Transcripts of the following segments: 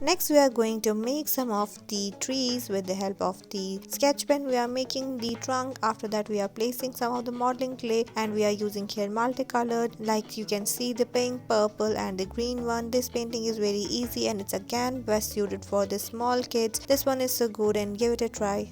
Next we are going to make some of the trees with the help of the sketch pen. We are making the trunk. After that we are placing some of the modeling clay and we are using here multicolored, like you can see the pink, purple and the green one. This painting is very easy and it's again best suited for the small kids. This one is so good and give it a try.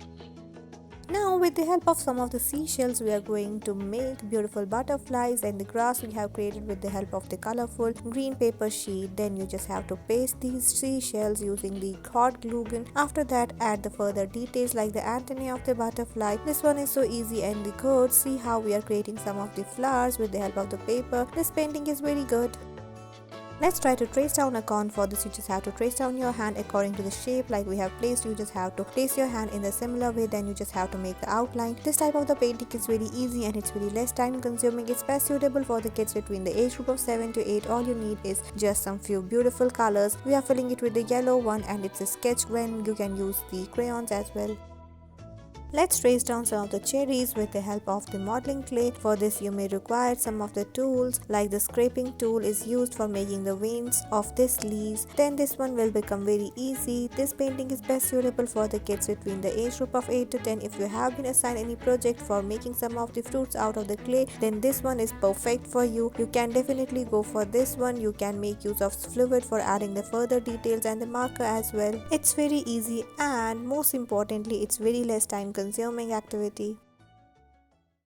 Now with the help of some of the seashells we are going to make beautiful butterflies, and the grass we have created with the help of the colorful green paper sheet. Then you just have to paste these seashells using the hot glue gun. After that add the further details like the antennae of the butterfly. This one is so easy and the good. See how we are creating some of the flowers with the help of the paper. This painting is very good. Let's try to trace down a cone. For this you just have to trace down your hand according to the shape like we have placed. You just have to place your hand in a similar way, then you just have to make the outline. This type of the painting is very easy and it's very less time consuming. It's best suitable for the kids between the age group of 7 to 8. All you need is just some few beautiful colors. We are filling it with the yellow one and it's a sketch pen. You can use the crayons as well. Let's trace down some of the cherries with the help of the modeling clay. For this you may require some of the tools, like the scraping tool is used for making the veins of these leaves. Then this one will become very easy. This painting is best suitable for the kids between the age group of 8 to 10. If you have been assigned any project for making some of the fruits out of the clay, then this one is perfect for you. You can definitely go for this one. You can make use of fluid for adding the further details and the marker as well. It's very easy and most importantly it's very less time consuming activity.